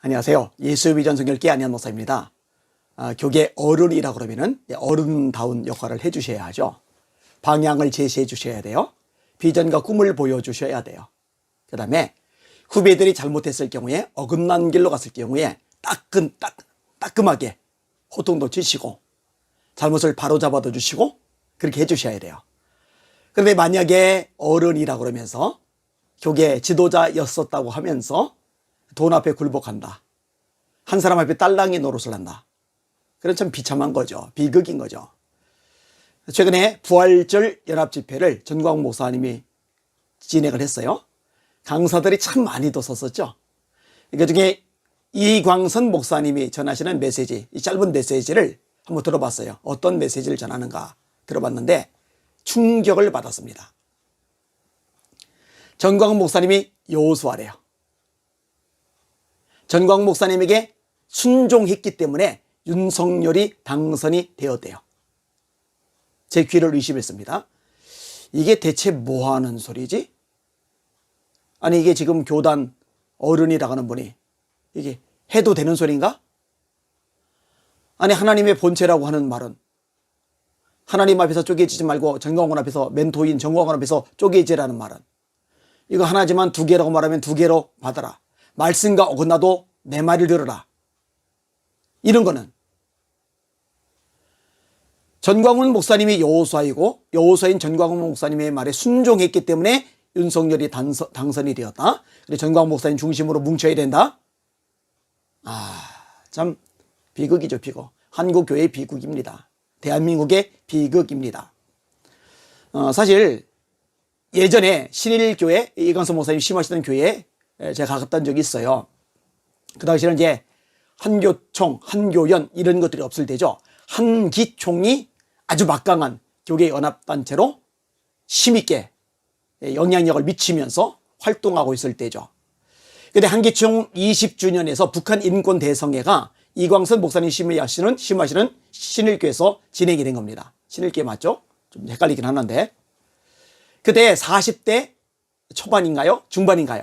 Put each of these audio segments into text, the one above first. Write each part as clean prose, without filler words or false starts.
안녕하세요. 예수비전 성결교회 안현 목사입니다. 교계 어른이라 그러면은 어른다운 역할을 해주셔야 하죠. 방향을 제시해 주셔야 돼요. 비전과 꿈을 보여주셔야 돼요. 그 다음에 후배들이 잘못했을 경우에 어긋난 길로 갔을 경우에 따끔하게 호통도 치시고 잘못을 바로잡아도 주시고 그렇게 해주셔야 돼요. 그런데 만약에 어른이라 그러면서 교계 지도자였었다고 하면서 돈 앞에 굴복한다. 한 사람 앞에 딸랑이 노릇을 한다. 그건 참 비참한 거죠. 비극인 거죠. 최근에 부활절 연합집회를 전광훈 목사님이 진행을 했어요. 강사들이 참 많이도 썼었죠. 그 중에 이광선 목사님이 전하시는 메시지, 이 짧은 메시지를 한번 들어봤어요. 어떤 메시지를 전하는가 들어봤는데 충격을 받았습니다. 전광훈 목사님이 여호수아래요. 전광훈 목사님에게 순종했기 때문에 윤석열이 당선이 되었대요. 제 귀를 의심했습니다. 이게 대체 뭐 하는 소리지? 아니 이게 지금 교단 어른이라고 하는 분이 이게 해도 되는 소리인가? 아니 하나님의 본체라고 하는 말은 하나님 앞에서 쪼개지지 말고 전광훈 앞에서 멘토인 전광훈 앞에서 쪼개지라는 말은 이거 하나지만 두 개라고 말하면 두 개로 받아라. 말씀과 어긋나도 내 말을 들어라. 이런 거는 전광훈 목사님이 여호수아이고 여호수아인 전광훈 목사님의 말에 순종했기 때문에 윤석열이 당선이 되었다. 그래서 전광훈 목사님 중심으로 뭉쳐야 된다. 참 비극이죠, 비극. 한국교회의 비극입니다. 대한민국의 비극입니다. 사실 예전에 신일교회 이광선 목사님 심하시던 교회에 제가 갔던 적이 있어요. 그 당시에는 이제 한교총, 한교연 이런 것들이 없을 때죠. 한기총이 아주 막강한 교계 연합단체로 힘있게 영향력을 미치면서 활동하고 있을 때죠. 근데 한기총 20주년에서 북한 인권 대성회가 이광선 목사님 심의하시는 신일교에서 진행이 된 겁니다. 신일교 맞죠? 좀 헷갈리긴 하는데 그때 40대 초반인가요? 중반인가요?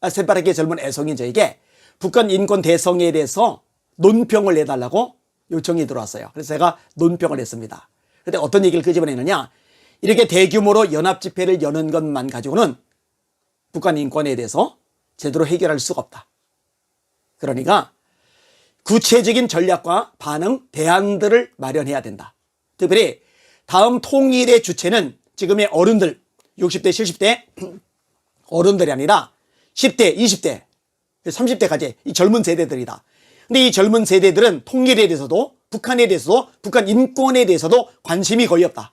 새파랗게 젊은 애송인 저에게 북한 인권 대성회에 대해서 논평을 내달라고 요청이 들어왔어요. 그래서 제가 논평을 했습니다. 그때 어떤 얘기를 끄집어내느냐? 이렇게 대규모로 연합집회를 여는 것만 가지고는 북한 인권에 대해서 제대로 해결할 수가 없다. 그러니까 구체적인 전략과 반응, 대안들을 마련해야 된다. 특별히 다음 통일의 주체는 지금의 어른들, 60대, 70대 어른들이 아니라 10대, 20대, 30대까지 이 젊은 세대들이다. 근데 이 젊은 세대들은 통일에 대해서도 북한에 대해서도 북한 인권에 대해서도 관심이 거의 없다.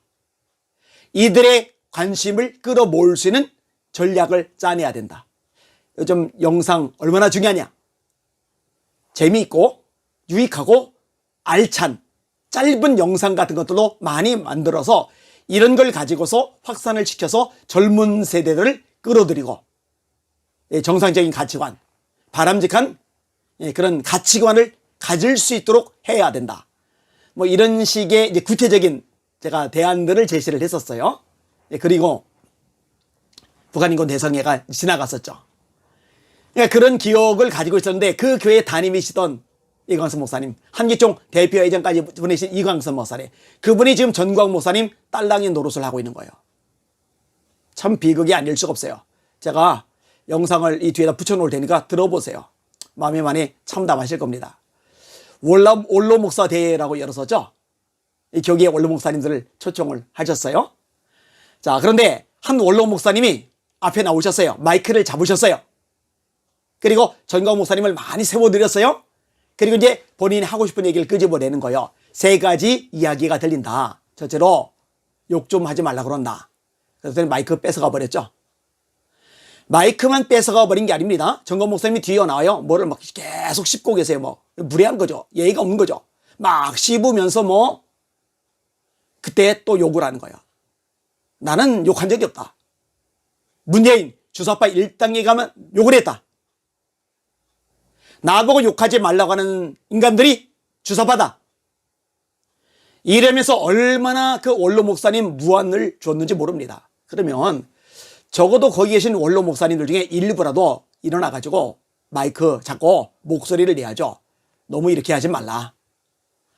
이들의 관심을 끌어모을 수 있는 전략을 짜내야 된다. 요즘 영상 얼마나 중요하냐? 재미있고 유익하고 알찬 짧은 영상 같은 것들도 많이 만들어서 이런 걸 가지고서 확산을 시켜서 젊은 세대들을 끌어들이고 정상적인 가치관, 바람직한 그런 가치관을 가질 수 있도록 해야 된다. 뭐 이런 식의 이제 구체적인 제가 대안들을 제시를 했었어요. 그리고 북한인권 대성회가 지나갔었죠. 그러니까 그런 기억을 가지고 있었는데 그 교회 담임이시던 이광선 목사님, 한기총 대표회장까지 보내신 이광선 목사님, 그분이 지금 전광훈 목사님 딸랑이 노릇을 하고 있는 거예요. 참 비극이 아닐 수가 없어요. 제가 영상을 이 뒤에다 붙여놓을 테니까 들어보세요. 마음이 많이 참담하실 겁니다. 원로 목사 대회라고 열었었죠. 이 교계의 원로 목사님들을 초청을 하셨어요. 자, 그런데 한 원로 목사님이 앞에 나오셨어요. 마이크를 잡으셨어요. 그리고 전광훈 목사님을 많이 세워드렸어요. 그리고 이제 본인이 하고 싶은 얘기를 끄집어내는 거예요. 3가지 이야기가 들린다. 첫째로 욕 좀 하지 말라 그런다. 그래서 마이크 뺏어가 버렸죠. 마이크만 뺏어가 버린 게 아닙니다. 전광훈 목사님이 뒤에 나와요. 뭐를 막 계속 씹고 계세요. 뭐 무례한 거죠. 예의가 없는 거죠. 막 씹으면서 뭐 그때 또 욕을 하는 거예요. 나는 욕한 적이 없다. 문재인 주사파 일당에 가면 욕을 했다. 나보고 욕하지 말라고 하는 인간들이 주사파다. 이러면서 얼마나 그 원로 목사님 무안을 줬는지 모릅니다. 그러면 적어도 거기 계신 원로 목사님들 중에 일부라도 일어나가지고 마이크 잡고 목소리를 내야죠. 너무 이렇게 하지 말라.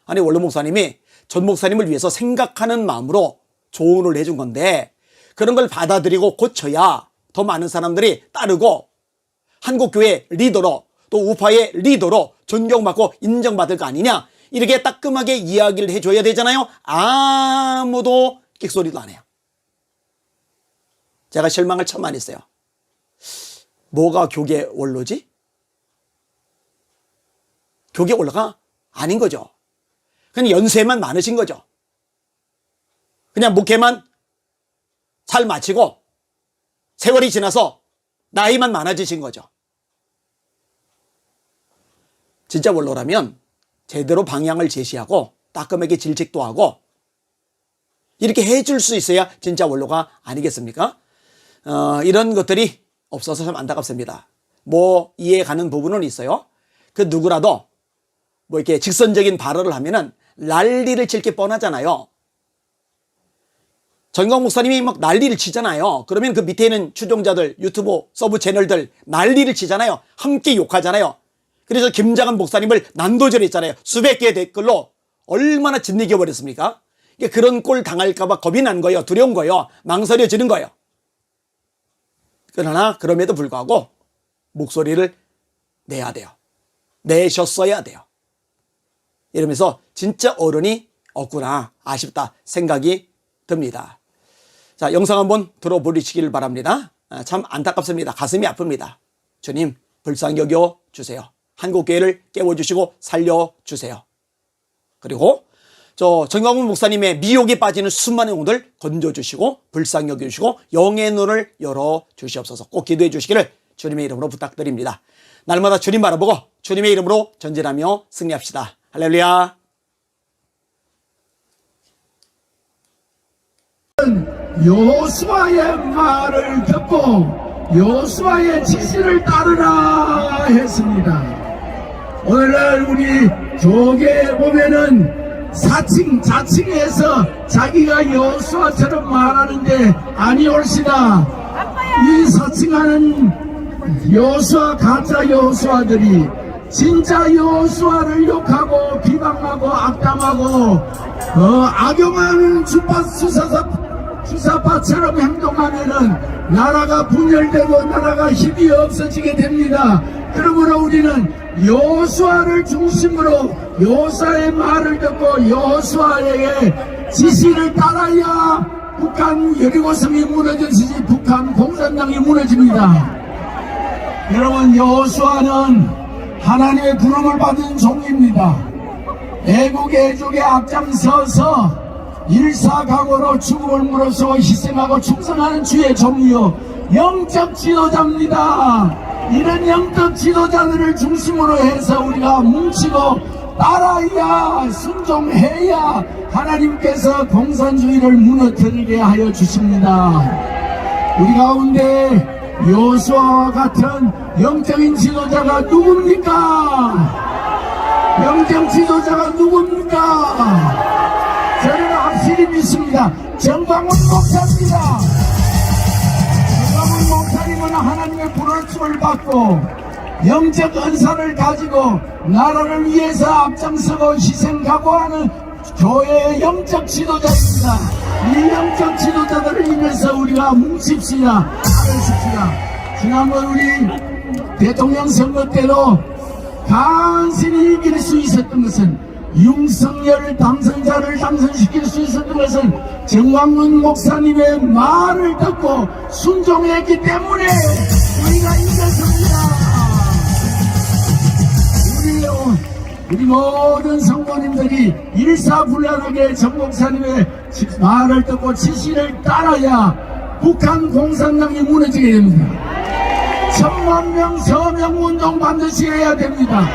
아니 원로 목사님이 전 목사님을 위해서 생각하는 마음으로 조언을 해준 건데 그런 걸 받아들이고 고쳐야 더 많은 사람들이 따르고 한국교회 리더로 또 우파의 리더로 존경받고 인정받을 거 아니냐, 이렇게 따끔하게 이야기를 해줘야 되잖아요. 아무도 끽소리도 안 해요. 제가 실망을 참 많이 했어요. 뭐가 교계 원로지? 교계 원로가 아닌 거죠. 그냥 연세만 많으신 거죠. 그냥 목회만 잘 마치고 세월이 지나서 나이만 많아지신 거죠. 진짜 원로라면 제대로 방향을 제시하고 따끔하게 질책도 하고 이렇게 해줄 수 있어야 진짜 원로가 아니겠습니까? 이런 것들이 없어서 참 안타깝습니다. 뭐 이해 가는 부분은 있어요. 그 누구라도 뭐 이렇게 직선적인 발언을 하면은 난리를 칠 게 뻔하잖아요. 정광 목사님이 막 난리를 치잖아요. 그러면 그 밑에 있는 추종자들, 유튜브 서브 채널들 난리를 치잖아요. 함께 욕하잖아요. 그래서 김장한 목사님을 난도질했잖아요. 수백 개의 댓글로 얼마나 짓이겨 버렸습니까? 그런 꼴 당할까봐 겁이 난 거예요. 두려운 거예요. 망설여지는 거예요. 그러나 그럼에도 불구하고 목소리를 내야 돼요. 내셨어야 돼요. 이러면서 진짜 어른이 없구나, 아쉽다 생각이 듭니다. 자, 영상 한번 들어보시길 바랍니다. 참 안타깝습니다. 가슴이 아픕니다. 주님 불쌍히 여겨 주세요. 한국교회를 깨워주시고 살려주세요. 그리고 저 정광훈 목사님의 미혹에 빠지는 수많은 영혼들 건져주시고 불쌍히 여겨주시고 영의 눈을 열어주시옵소서. 꼭 기도해 주시기를 주님의 이름으로 부탁드립니다. 날마다 주님 바라보고 주님의 이름으로 전진하며 승리합시다. 할렐루야. 여호수아의 말을 듣고 여호수아의 지시를 따르라 했습니다. 오늘날 우리 교계에 보면은 자칭해서 자기가 여호수아처럼 말하는데 아니올시다. 이 사칭하는 여호수아, 가짜 여호수아들이 진짜 여호수아를 욕하고 비방하고 악담하고 악용하는 주사파처럼 행동하면은 나라가 분열되고 나라가 힘이 없어지게 됩니다. 그러므로 우리는 여호수아를 중심으로 여호수아의 말을 듣고 여호수아의 지시를 따라야 북한 여리고성이 무너지듯이 북한 공산당이 무너집니다. 여러분, 여호수아는 하나님의 부름을 받은 종입니다. 애국애족에 앞장서서 일사각오로 죽음을 무릅쓰고 희생하고 충성하는 주의 종이요 영적 지도자입니다. 이런 영적 지도자들을 중심으로 해서 우리가 뭉치고 따라야 순종해야 하나님께서 공산주의를 무너뜨리게 하여 주십니다. 우리 가운데 여호수아와 같은 영적인 지도자가 누굽니까? 영적 지도자가 누굽니까? 저는 확실히 믿습니다. 정광훈 목사입니다. 정광훈 목사님은 하나님의 부르심을 받고 영적 은사를 가지고 나라를 위해서 앞장서고 희생각오하는 교회의 영적 지도자입니다. 이 영적 지도자들을 인해서 우리가 뭉칩시다. 따르십시다. 지난번 우리 대통령 선거 때도 간신히 이길 수 있었던 것은, 윤석열 당선자를 당선시킬 수 있었던 것은 정광훈 목사님의 말을 듣고 순종했기 때문에 우리가 이겼습니다. 우리 모든 성도님들이 일사불란하게 정 목사님의 말을 듣고 지시를 따라야 북한 공산당이 무너지게 됩니다. 10,000명 서명운동 반드시 해야 됩니다.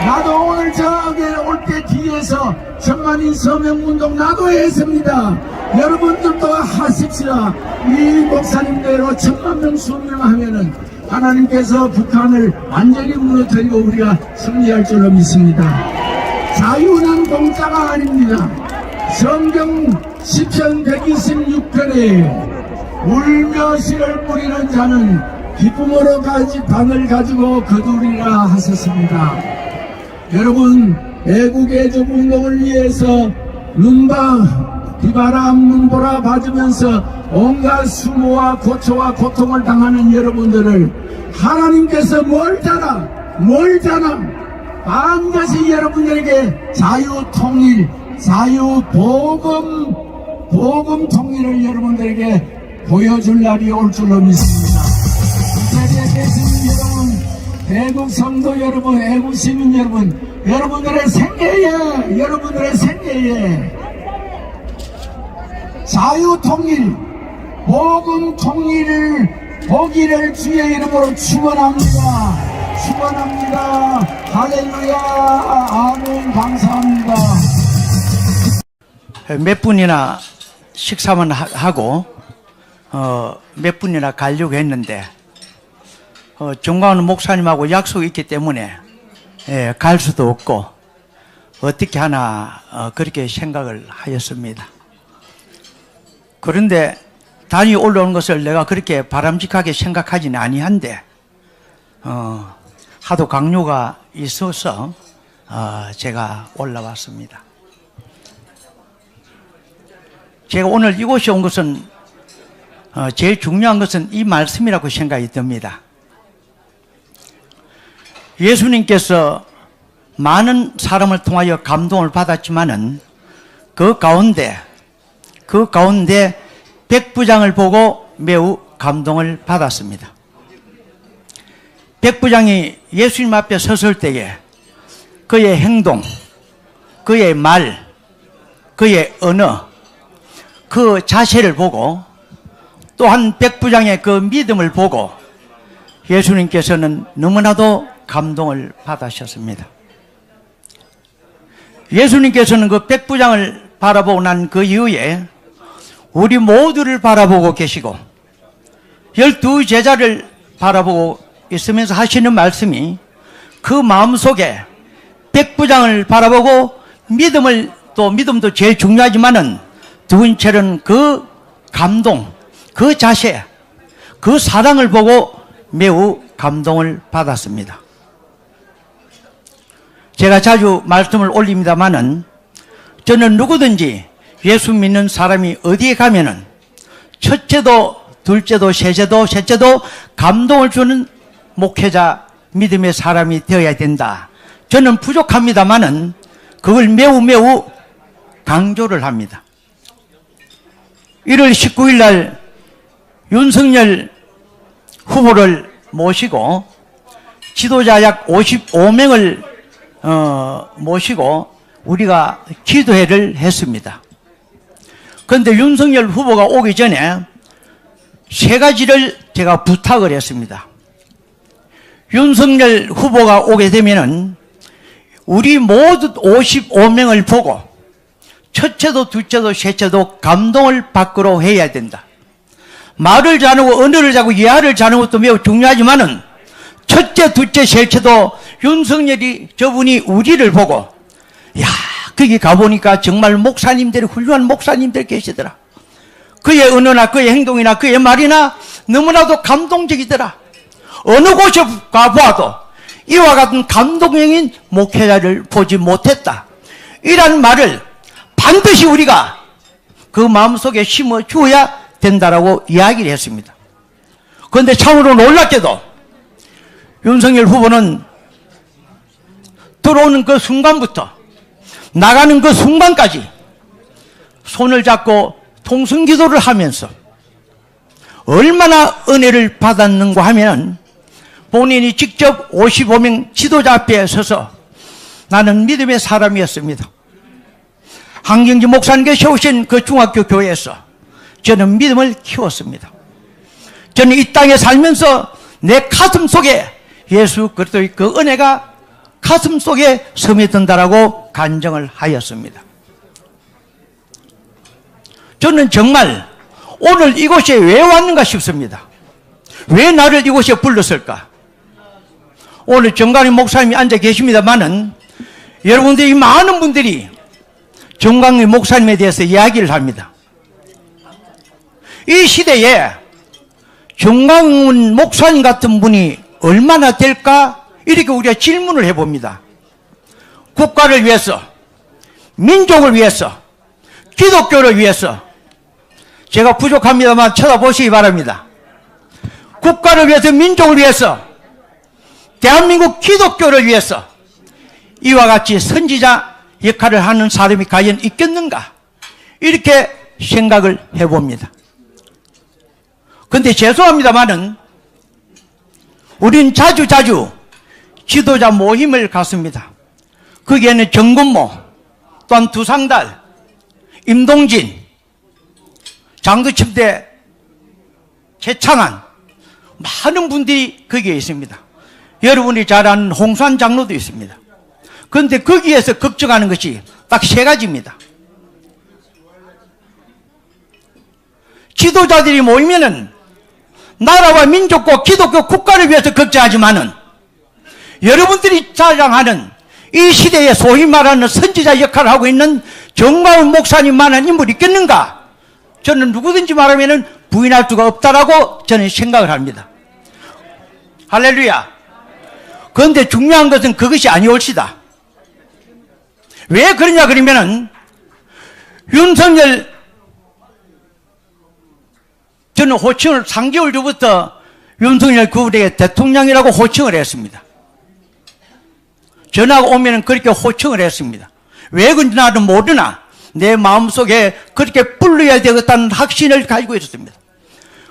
나도 오늘 저기 올 때 뒤에서 10,000인 서명운동 나도 했습니다. 여러분들도 하십시다. 이 목사님대로 10,000명 서명하면은 하나님께서 북한을 완전히 무너뜨리고 우리가 승리할 줄로 믿습니다. 자유는 공짜가 아닙니다. 성경 시편 126편에 울며 씨를 뿌리는 자는 기쁨으로 방을 가지고 거두리라 하셨습니다. 여러분, 애국의 조국농을 위해서 눈방 비바람 눈보라 맞으면서 온갖 수모와 고초와 고통을 당하는 여러분들을 하나님께서 뭘 자랑 반드시 여러분들에게 자유통일, 복음 통일을 여러분들에게 보여줄 날이 올 줄로 믿습니다. 이 자리에 계신 여러분, 대국 성도 여러분, 애국 시민 여러분, 여러분들의 생애에 자유통일, 복음 통일을 보기를 주의 이름으로 축원합니다. 할렐루야. 아멘. 감사합니다. 몇 분이나 식사만 하고 몇 분이나 가려고 했는데 정광훈 목사님하고 약속이 있기 때문에 갈 수도 없고 어떻게 하나 그렇게 생각을 하였습니다. 그런데 단위 올라오는 것을 내가 그렇게 바람직하게 생각하지는 아니한데 하도 강요가 있어서 제가 올라왔습니다. 제가 오늘 이곳에 온 것은 제일 중요한 것은 이 말씀이라고 생각이 듭니다. 예수님께서 많은 사람을 통하여 감동을 받았지만은 그 가운데 백부장을 보고 매우 감동을 받았습니다. 백부장이 예수님 앞에 섰을 때에 그의 행동, 그의 말, 그의 언어, 그 자세를 보고 또한 백부장의 그 믿음을 보고 예수님께서는 너무나도 감동을 받으셨습니다. 예수님께서는 그 백부장을 바라보고 난 그 이후에 우리 모두를 바라보고 계시고 12 제자를 바라보고 있으면서 하시는 말씀이 그 마음속에 백부장을 바라보고 믿음도 제일 중요하지만은 두 번째는 그 감동, 그 자세, 그 사랑을 보고 매우 감동을 받았습니다. 제가 자주 말씀을 올립니다마는 저는 누구든지 예수 믿는 사람이 어디에 가면은 첫째도 둘째도 셋째도 감동을 주는 목회자, 믿음의 사람이 되어야 된다. 저는 부족합니다마는 그걸 매우 강조를 합니다. 1월 19일 날 윤석열 후보를 모시고 지도자 약 55명을 모시고 우리가 기도회를 했습니다. 그런데 윤석열 후보가 오기 전에 세 가지를 제가 부탁을 했습니다. 윤석열 후보가 오게 되면은 우리 모두 55명을 보고 첫째도 둘째도 셋째도 감동을 받도록 해야 된다. 말을 잘하고 언어를 잘하고 예화를 잘하는 것도 매우 중요하지만은 첫째, 둘째, 셋째도 윤석열이 저분이 우리를 보고 야, 거기 가보니까 정말 목사님들이 훌륭한 목사님들 계시더라. 그의 언어나 그의 행동이나 그의 말이나 너무나도 감동적이더라. 어느 곳에 가보아도 이와 같은 감동적인 목회자를 보지 못했다. 이란 말을 반드시 우리가 그 마음속에 심어 주어야 된다라고 이야기를 했습니다. 그런데 참으로 놀랍게도 윤석열 후보는 들어오는 그 순간부터 나가는 그 순간까지 손을 잡고 통성기도를 하면서 얼마나 은혜를 받았는가 하면 본인이 직접 55명 지도자 앞에 서서 나는 믿음의 사람이었습니다. 한경지 목사님께 세우신 그 중학교 교회에서 저는 믿음을 키웠습니다. 저는 이 땅에 살면서 내 가슴 속에 예수 그리스도의 그 은혜가 가슴 속에 스며든다라고 간증을 하였습니다. 저는 정말 오늘 이곳에 왜 왔는가 싶습니다. 왜 나를 이곳에 불렀을까? 오늘 정광훈 목사님이 앉아 계십니다만은 여러분들이 많은 분들이 정광훈 목사님에 대해서 이야기를 합니다. 이 시대에 정광훈 목사님 같은 분이 얼마나 될까? 이렇게 우리가 질문을 해봅니다. 국가를 위해서, 민족을 위해서, 기독교를 위해서, 제가 부족합니다만 쳐다보시기 바랍니다. 국가를 위해서, 민족을 위해서, 대한민국 기독교를 위해서 이와 같이 선지자 역할을 하는 사람이 과연 있겠는가? 이렇게 생각을 해봅니다. 근데 죄송합니다만은 우린 자주 지도자 모임을 갔습니다. 거기에는 정근모, 또한 두상달, 임동진, 장도침대, 최창한 많은 분들이 거기에 있습니다. 여러분이 잘 아는 홍수환 장로도 있습니다. 그런데 거기에서 걱정하는 것이 딱 세 가지입니다. 지도자들이 모이면은 나라와 민족과 기독교 국가를 위해서 걱정하지만은 여러분들이 자랑하는 이 시대에 소위 말하는 선지자 역할을 하고 있는 정광훈 목사님만한 인물이 있겠는가? 저는 누구든지 말하면은 부인할 수가 없다라고 저는 생각을 합니다. 할렐루야. 그런데 중요한 것은 그것이 아니올시다. 왜 그러냐 그러면은 윤석열, 저는 호칭을 3개월 전부터 윤석열 그분에게 대통령이라고 호칭을 했습니다. 전화가 오면 그렇게 호칭을 했습니다. 왜 그런지 나도 모르나 내 마음속에 그렇게 불러야 되겠다는 확신을 가지고 있었습니다.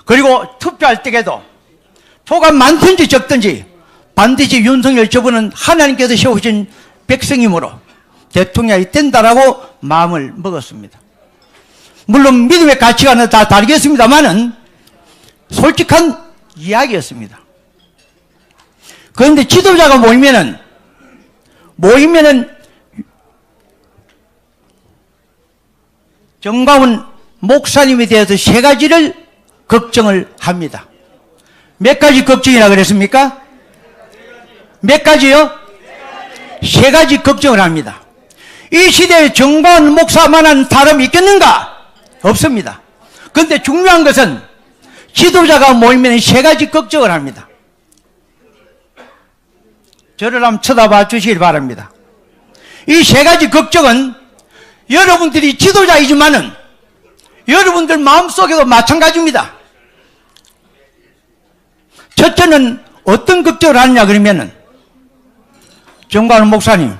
그리고 투표할 때에도 표가 많든지 적든지 반드시 윤석열 저분은 하나님께서 세우신 백성이므로 대통령이 된다라고 마음을 먹었습니다. 물론 믿음의 가치관은 다 다르겠습니다만은 솔직한 이야기였습니다. 그런데 지도자가 모이면은 정광훈 목사님에 대해서 세 가지를 걱정을 합니다. 몇 가지 걱정이라 그랬습니까? 몇 가지요? 세 가지 걱정을 합니다. 이 시대에 정광훈 목사만한 사람이 있겠는가? 없습니다. 그런데 중요한 것은 지도자가 모이면 세 가지 걱정을 합니다. 저를 한번 쳐다봐 주시길 바랍니다. 이 세 가지 걱정은 여러분들이 지도자이지만은 여러분들 마음속에도 마찬가지입니다. 첫째는 어떤 걱정을 하느냐 그러면은 정광훈 목사님,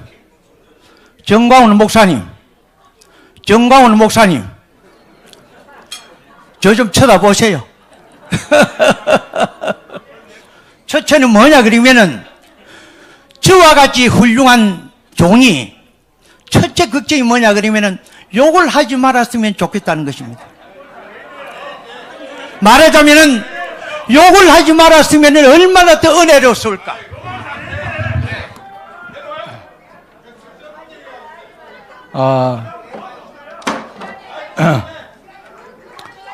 저 좀 쳐다보세요. 첫째는 뭐냐 그러면은 저와 같이 훌륭한 종이 첫째 걱정이 뭐냐 그러면은 욕을 하지 말았으면 좋겠다는 것입니다. 말하자면은 욕을 하지 말았으면 얼마나 더 은혜로웠을까.